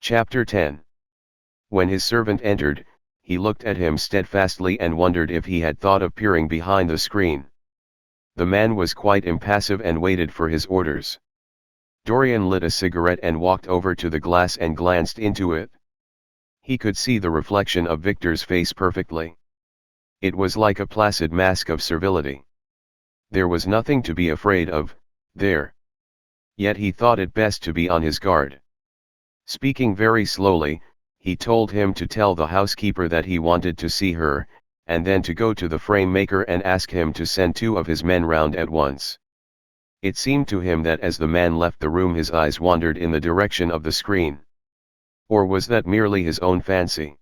Chapter 10. When his servant entered, he looked at him steadfastly and wondered if he had thought of peering behind the screen. The man was quite impassive and waited for his orders. Dorian lit a cigarette and walked over to the glass and glanced into it. He could see the reflection of Victor's face perfectly. It was like a placid mask of servility. There was nothing to be afraid of, there. Yet he thought it best to be on his guard. Speaking very slowly, he told him to tell the housekeeper that he wanted to see her, and then to go to the frame maker and ask him to send 2 of his men round at once. It seemed to him that as the man left the room his eyes wandered in the direction of the screen. Or was that merely his own fancy?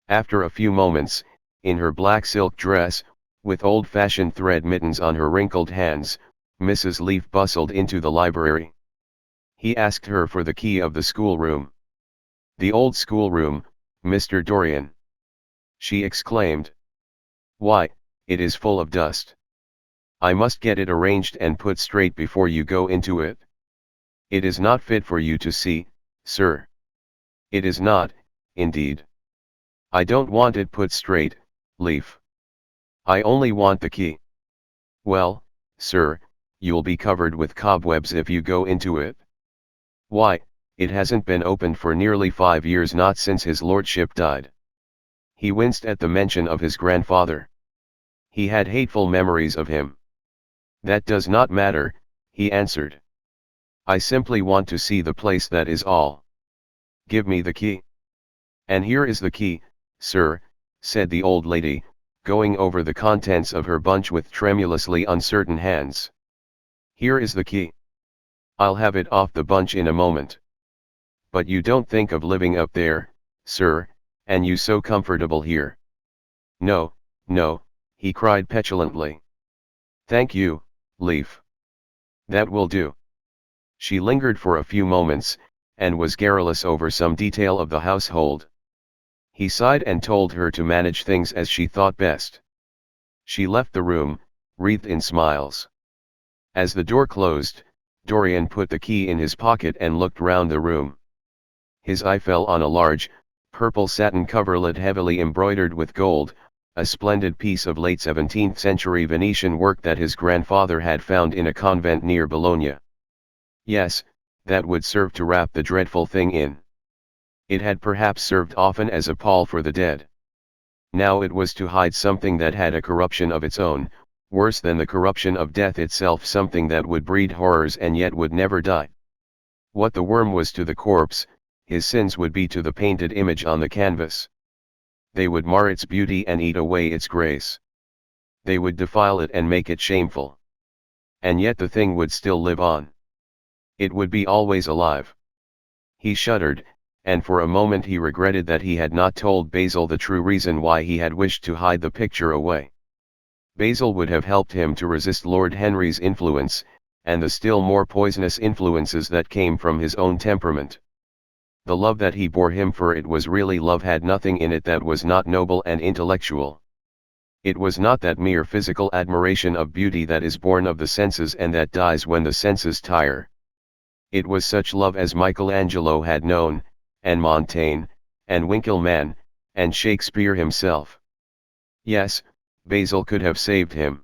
After a few moments, in her black silk dress, with old-fashioned thread mittens on her wrinkled hands, Mrs. Leaf bustled into the library. He asked her for the key of the schoolroom. "The old schoolroom, Mr. Dorian," she exclaimed. "Why, it is full of dust. I must get it arranged and put straight before you go into it. It is not fit for you to see, sir. It is not, indeed. I don't want it put straight, Leaf. I only want the key." "Well, sir, you'll be covered with cobwebs if you go into it. Why, it hasn't been opened for nearly 5 years, not since his lordship died." He winced at the mention of his grandfather. He had hateful memories of him. "That does not matter," he answered. "I simply want to see the place, that is all. Give me the key." "And here is the key, sir," said the old lady, going over the contents of her bunch with tremulously uncertain hands. "Here is the key. I'll have it off the bunch in a moment. But you don't think of living up there, sir, and you so comfortable here." "No, no," he cried petulantly. "Thank you, Leaf. That will do." She lingered for a few moments, and was garrulous over some detail of the household. He sighed and told her to manage things as she thought best. She left the room, wreathed in smiles. As the door closed, Dorian put the key in his pocket and looked round the room. His eye fell on a large, purple satin coverlet heavily embroidered with gold, a splendid piece of late 17th century Venetian work that his grandfather had found in a convent near Bologna. Yes, that would serve to wrap the dreadful thing in. It had perhaps served often as a pall for the dead. Now it was to hide something that had a corruption of its own, worse than the corruption of death itself, something that would breed horrors and yet would never die. What the worm was to the corpse, his sins would be to the painted image on the canvas. They would mar its beauty and eat away its grace. They would defile it and make it shameful. And yet the thing would still live on. It would be always alive. He shuddered, and for a moment he regretted that he had not told Basil the true reason why he had wished to hide the picture away. Basil would have helped him to resist Lord Henry's influence, and the still more poisonous influences that came from his own temperament. The love that he bore him for it was really love, had nothing in it that was not noble and intellectual. It was not that mere physical admiration of beauty that is born of the senses and that dies when the senses tire. It was such love as Michelangelo had known, and Montaigne, and Winckelmann, and Shakespeare himself. Yes, Basil could have saved him.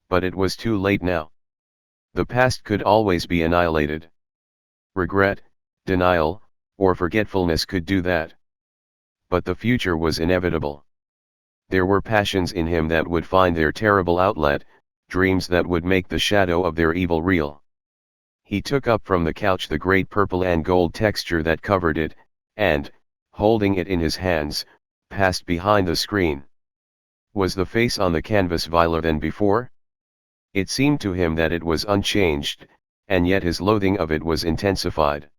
But it was too late now. The past could always be annihilated. Regret, denial, or forgetfulness could do that. But the future was inevitable. There were passions in him that would find their terrible outlet, dreams that would make the shadow of their evil real. He took up from the couch the great purple and gold texture that covered it, and, holding it in his hands, passed behind the screen. Was the face on the canvas viler than before? It seemed to him that it was unchanged, and yet his loathing of it was intensified.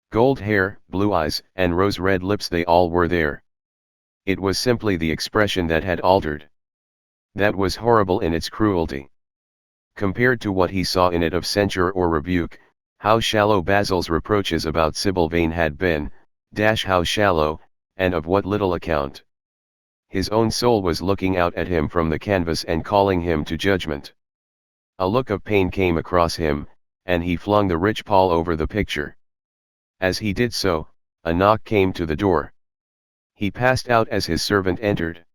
Gold hair, blue eyes, and rose-red lips, they all were there. It was simply the expression that had altered. That was horrible in its cruelty. Compared to what he saw in it of censure or rebuke, how shallow Basil's reproaches about Sybil Vane had been, how shallow, and of what little account. His own soul was looking out at him from the canvas and calling him to judgment. A look of pain came across him, and he flung the rich pall over the picture. As he did so, A knock came to the door. He passed out as his servant entered.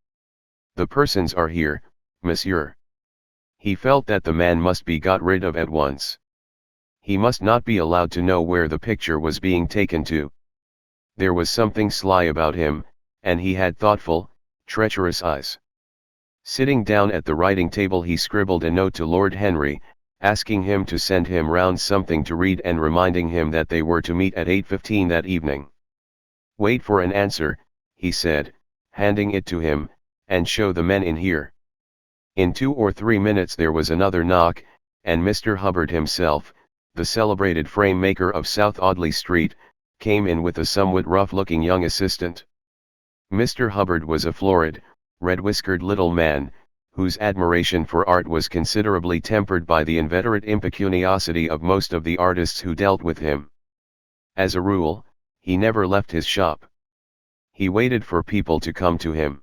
"The persons are here, monsieur." He felt that the man must be got rid of at once. He must not be allowed to know where the picture was being taken to. There was something sly about him, and he had thoughtful, treacherous eyes. Sitting down at the writing table, he scribbled a note to Lord Henry, asking him to send him round something to read and reminding him that they were to meet at 8:15 that evening. "Wait for an answer," he said, handing it to him, "and show the men in here." In 2 or 3 minutes there was another knock, and Mr. Hubbard himself, the celebrated frame maker of South Audley Street, came in with a somewhat rough-looking young assistant. Mr. Hubbard was a florid, red-whiskered little man, whose admiration for art was considerably tempered by the inveterate impecuniosity of most of the artists who dealt with him. As a rule, he never left his shop. He waited for people to come to him.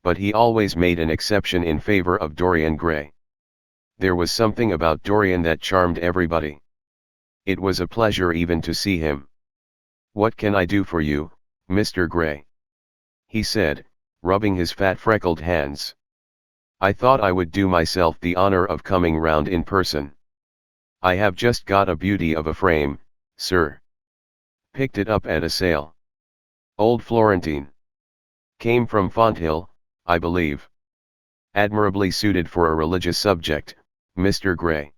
But he always made an exception in favor of Dorian Gray. There was something about Dorian that charmed everybody. It was a pleasure even to see him. "What can I do for you, Mr. Gray?" he said, rubbing his fat freckled hands. "I thought I would do myself the honor of coming round in person. I have just got a beauty of a frame, sir. Picked it up at a sale. Old Florentine. Came from Fonthill, I believe. Admirably suited for a religious subject, Mr. Gray.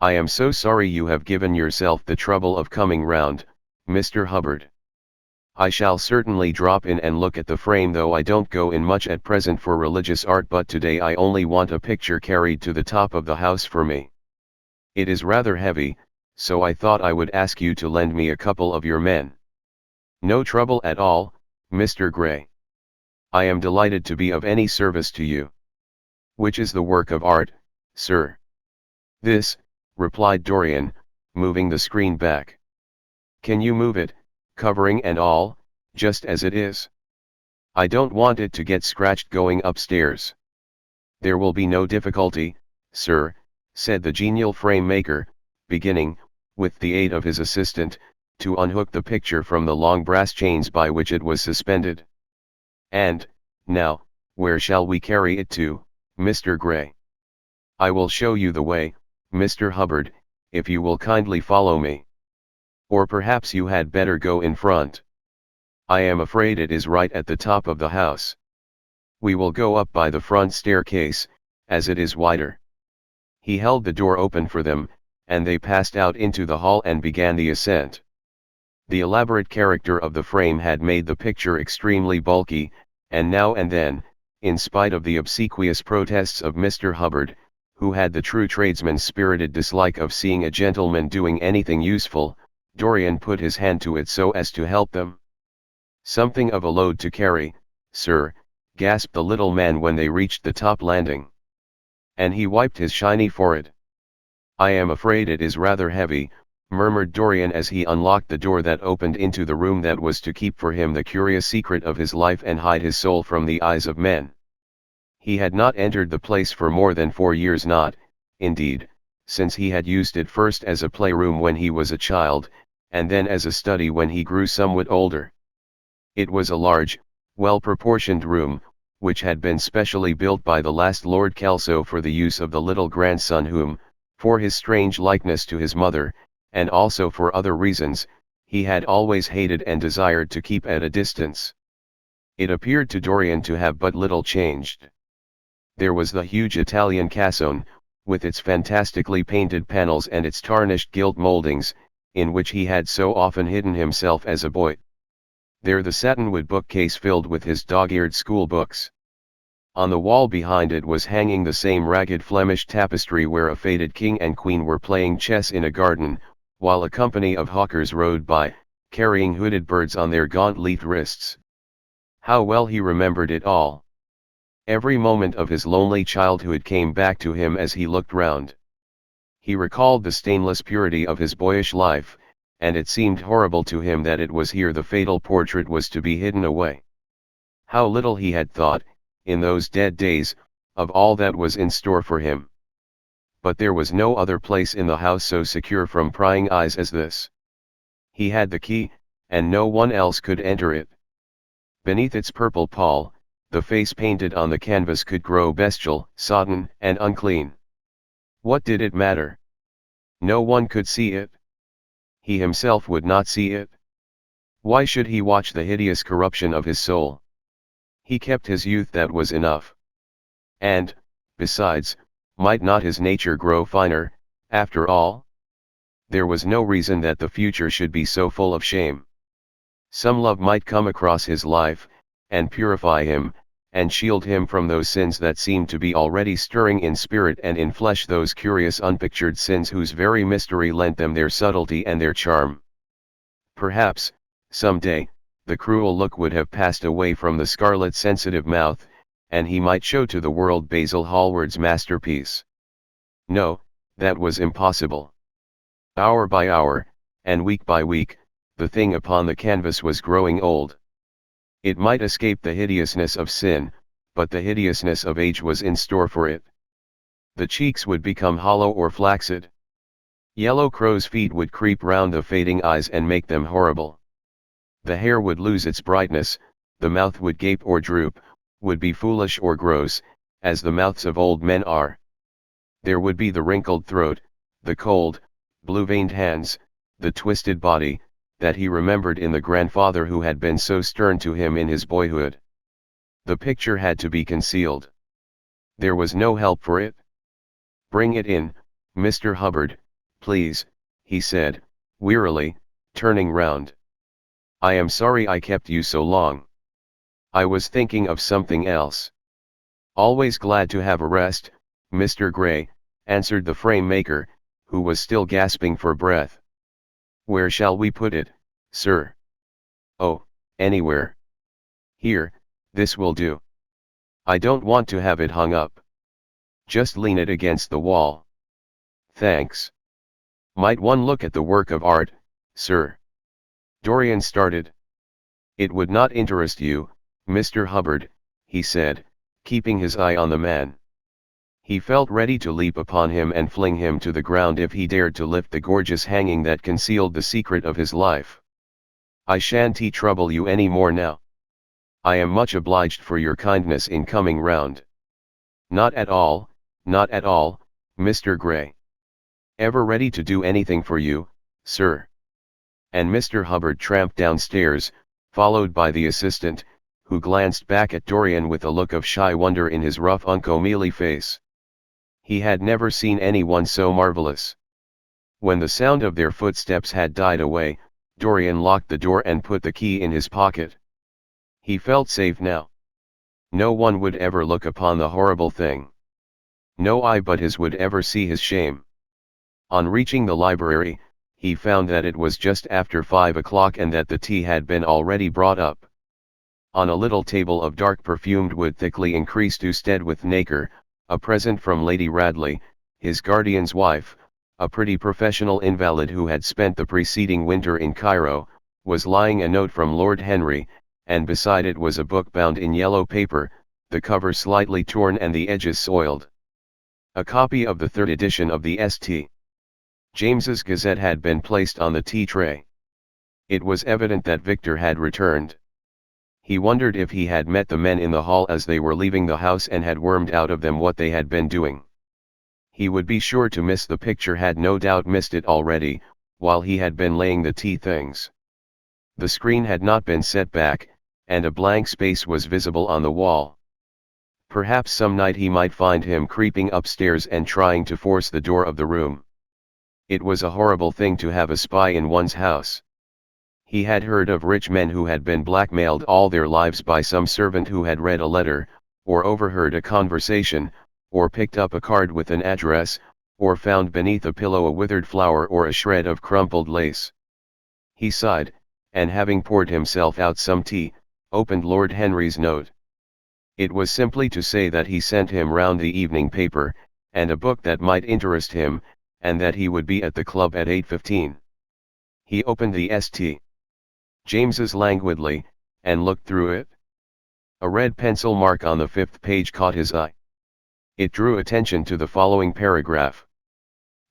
I am so sorry you have given yourself the trouble of coming round, Mr. Hubbard. I shall certainly drop in and look at the frame, though I don't go in much at present for religious art, but today I only want a picture carried to the top of the house for me. It is rather heavy, so I thought I would ask you to lend me a couple of your men." "No trouble at all, Mr. Gray. I am delighted to be of any service to you." "Which is the work of art, sir?" "This," replied Dorian, moving the screen back. "Can you move it, covering and all, just as it is? I don't want it to get scratched going upstairs." "There will be no difficulty, sir," said the genial frame maker, beginning, with the aid of his assistant, to unhook the picture from the long brass chains by which it was suspended. "And, now, where shall we carry it to, Mr. Gray?" "I will show you the way, Mr. Hubbard, if you will kindly follow me. Or perhaps you had better go in front. I am afraid it is right at the top of the house. We will go up by the front staircase, as it is wider." He held the door open for them, and they passed out into the hall and began the ascent. The elaborate character of the frame had made the picture extremely bulky, and now and then, in spite of the obsequious protests of Mr. Hubbard, who had the true tradesman's spirited dislike of seeing a gentleman doing anything useful, Dorian put his hand to it so as to help them. "Something of a load to carry, sir," gasped the little man when they reached the top landing. And he wiped his shiny forehead. "I am afraid it is rather heavy," murmured Dorian as he unlocked the door that opened into the room that was to keep for him the curious secret of his life and hide his soul from the eyes of men. He had not entered the place for more than 4 years, not, indeed, since he had used it first as a playroom when he was a child, and then as a study when he grew somewhat older. It was a large, well-proportioned room, which had been specially built by the last Lord Kelso for the use of the little grandson whom, for his strange likeness to his mother, and also for other reasons, he had always hated and desired to keep at a distance. It appeared to Dorian to have but little changed. There was the huge Italian cassone, with its fantastically painted panels and its tarnished gilt mouldings, in which he had so often hidden himself as a boy. There the satinwood bookcase filled with his dog-eared school books. On the wall behind it was hanging the same ragged Flemish tapestry where a faded king and queen were playing chess in a garden, while a company of hawkers rode by, carrying hooded birds on their gaunt-leafed wrists. How well he remembered it all! Every moment of his lonely childhood came back to him as he looked round. He recalled the stainless purity of his boyish life, and it seemed horrible to him that it was here the fatal portrait was to be hidden away. How little he had thought, in those dead days, of all that was in store for him. But there was no other place in the house so secure from prying eyes as this. He had the key, and no one else could enter it. Beneath its purple pall, the face painted on the canvas could grow bestial, sodden, and unclean. What did it matter? No one could see it. He himself would not see it. Why should he watch the hideous corruption of his soul? He kept his youth, that was enough. And, besides, might not his nature grow finer, after all? There was no reason that the future should be so full of shame. Some love might come across his life, and purify him, and shield him from those sins that seemed to be already stirring in spirit and in flesh, those curious unpictured sins whose very mystery lent them their subtlety and their charm. Perhaps, some day, the cruel look would have passed away from the scarlet sensitive mouth, and he might show to the world Basil Hallward's masterpiece. No, that was impossible. Hour by hour, and week by week, the thing upon the canvas was growing old. It might escape the hideousness of sin, but the hideousness of age was in store for it. The cheeks would become hollow or flaccid. Yellow crow's feet would creep round the fading eyes and make them horrible. The hair would lose its brightness, the mouth would gape or droop, would be foolish or gross, as the mouths of old men are. There would be the wrinkled throat, the cold, blue-veined hands, the twisted body, that he remembered in the grandfather who had been so stern to him in his boyhood. The picture had to be concealed. There was no help for it. "Bring it in, Mr. Hubbard, please," he said, wearily, turning round. "I am sorry I kept you so long. I was thinking of something else." "Always glad to have a rest, Mr. Gray," answered the frame maker, who was still gasping for breath. "Where shall we put it, sir?" "Oh, anywhere. Here, this will do. I don't want to have it hung up. Just lean it against the wall." "Thanks. Might one look at the work of art, sir?" Dorian started. "It would not interest you, Mr. Hubbard," he said, keeping his eye on the man. He felt ready to leap upon him and fling him to the ground if he dared to lift the gorgeous hanging that concealed the secret of his life. "I shan't trouble you any more now. I am much obliged for your kindness in coming round." Not at all, Mr. Gray. Ever ready to do anything for you, sir." And Mr. Hubbard tramped downstairs, followed by the assistant, who glanced back at Dorian with a look of shy wonder in his rough uncomely face. He had never seen anyone so marvelous. When the sound of their footsteps had died away, Dorian locked the door and put the key in his pocket. He felt safe now. No one would ever look upon the horrible thing. No eye but his would ever see his shame. On reaching the library, he found that it was just after 5 o'clock and that the tea had been already brought up. On a little table of dark perfumed wood thickly increased instead with nacre, a present from Lady Radley, his guardian's wife, a pretty professional invalid who had spent the preceding winter in Cairo, was lying a note from Lord Henry, and beside it was a book bound in yellow paper, the cover slightly torn and the edges soiled. A copy of the third edition of the St. James's Gazette had been placed on the tea tray. It was evident that Victor had returned. He wondered if he had met the men in the hall as they were leaving the house and had wormed out of them what they had been doing. He would be sure to miss the picture, had no doubt missed it already, while he had been laying the tea things. The screen had not been set back, and a blank space was visible on the wall. Perhaps some night he might find him creeping upstairs and trying to force the door of the room. It was a horrible thing to have a spy in one's house. He had heard of rich men who had been blackmailed all their lives by some servant who had read a letter, or overheard a conversation, or picked up a card with an address, or found beneath a pillow a withered flower or a shred of crumpled lace. He sighed, and having poured himself out some tea, opened Lord Henry's note. It was simply to say that he sent him round the evening paper, and a book that might interest him, and that he would be at the club at 8:15. He opened the St. James's languidly, and looked through it. A red pencil mark on the 5th page caught his eye. It drew attention to the following paragraph.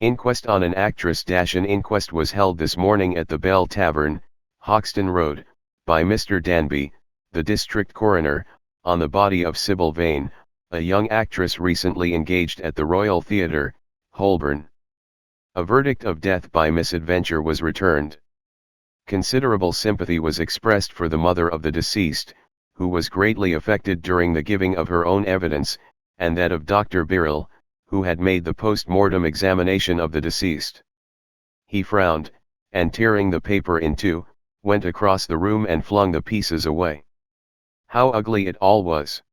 "Inquest on an actress. An inquest was held this morning at the Bell Tavern, Hoxton Road, by Mr. Danby, the district coroner, on the body of Sybil Vane, a young actress recently engaged at the Royal Theatre, Holborn. A verdict of death by misadventure was returned. Considerable sympathy was expressed for the mother of the deceased, who was greatly affected during the giving of her own evidence, and that of Dr. Birrell, who had made the post-mortem examination of the deceased. He frowned, and tearing the paper in two, went across the room and flung the pieces away. How ugly it all was!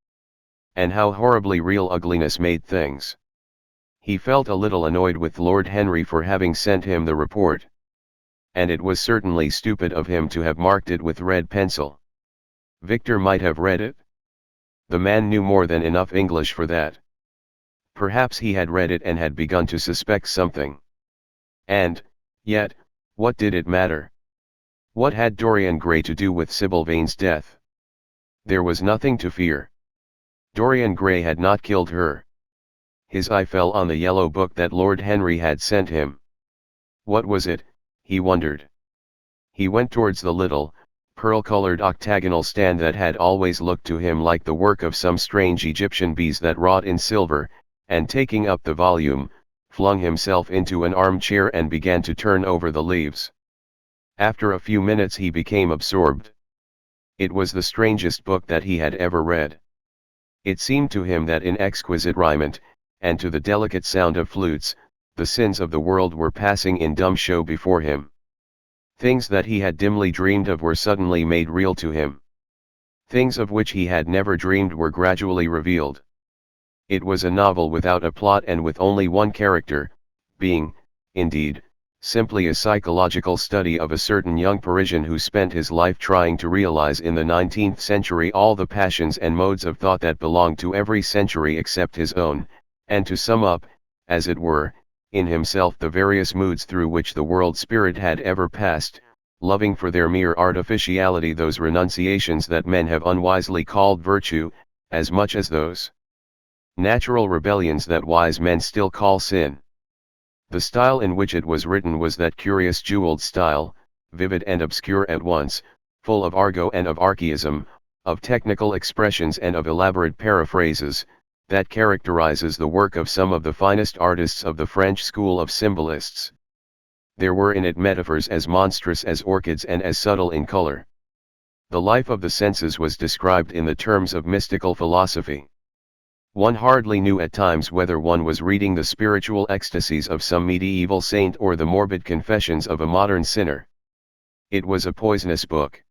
And how horribly real ugliness made things! He felt a little annoyed with Lord Henry for having sent him the report. And it was certainly stupid of him to have marked it with red pencil. Victor might have read it. The man knew more than enough English for that. Perhaps he had read it and had begun to suspect something. And, yet, what did it matter? What had Dorian Gray to do with Sybil Vane's death? There was nothing to fear. Dorian Gray had not killed her. His eye fell on the yellow book that Lord Henry had sent him. What was it, he wondered. He went towards the little, pearl-colored octagonal stand that had always looked to him like the work of some strange Egyptian bees that wrought in silver, and taking up the volume, flung himself into an armchair and began to turn over the leaves. After a few minutes he became absorbed. It was the strangest book that he had ever read. It seemed to him that in exquisite riment, and to the delicate sound of flutes, the sins of the world were passing in dumb show before him. Things that he had dimly dreamed of were suddenly made real to him. Things of which he had never dreamed were gradually revealed. It was a novel without a plot and with only one character, being, indeed, simply a psychological study of a certain young Parisian who spent his life trying to realize in the 19th century all the passions and modes of thought that belonged to every century except his own, and to sum up, as it were, in himself the various moods through which the world spirit had ever passed, loving for their mere artificiality those renunciations that men have unwisely called virtue, as much as those natural rebellions that wise men still call sin. The style in which it was written was that curious jeweled style, vivid and obscure at once, full of argot and of archaism, of technical expressions and of elaborate paraphrases, that characterizes the work of some of the finest artists of the French school of symbolists. There were in it metaphors as monstrous as orchids and as subtle in color. The life of the senses was described in the terms of mystical philosophy. One hardly knew at times whether one was reading the spiritual ecstasies of some medieval saint or the morbid confessions of a modern sinner. It was a poisonous book.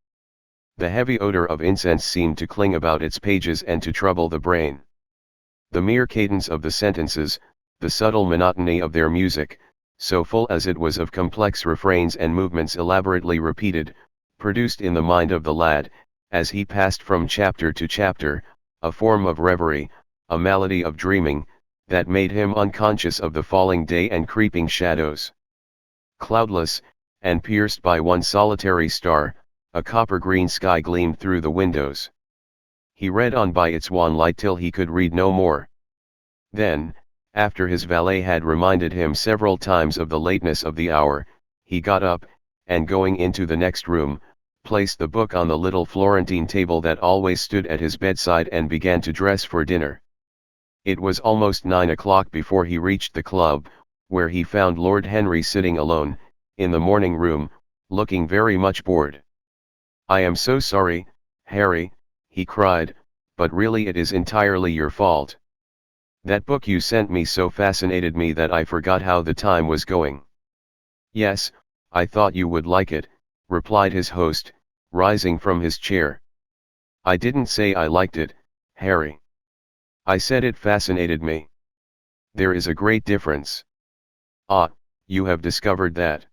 The heavy odor of incense seemed to cling about its pages and to trouble the brain. The mere cadence of the sentences, the subtle monotony of their music, so full as it was of complex refrains and movements elaborately repeated, produced in the mind of the lad, as he passed from chapter to chapter, a form of reverie, a malady of dreaming, that made him unconscious of the falling day and creeping shadows. Cloudless, and pierced by one solitary star, a copper-green sky gleamed through the windows. He read on by its wan light till he could read no more. Then, after his valet had reminded him several times of the lateness of the hour, he got up, and going into the next room, placed the book on the little Florentine table that always stood at his bedside and began to dress for dinner. It was almost 9 o'clock before he reached the club, where he found Lord Henry sitting alone, in the morning room, looking very much bored. "I am so sorry, Harry," he cried, "but really it is entirely your fault. That book you sent me so fascinated me that I forgot how the time was going." "Yes, I thought you would like it," replied his host, rising from his chair. "I didn't say I liked it, Harry. I said it fascinated me. There is a great difference." "Ah, you have discovered that,"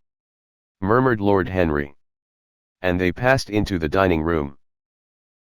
murmured Lord Henry. And they passed into the dining room.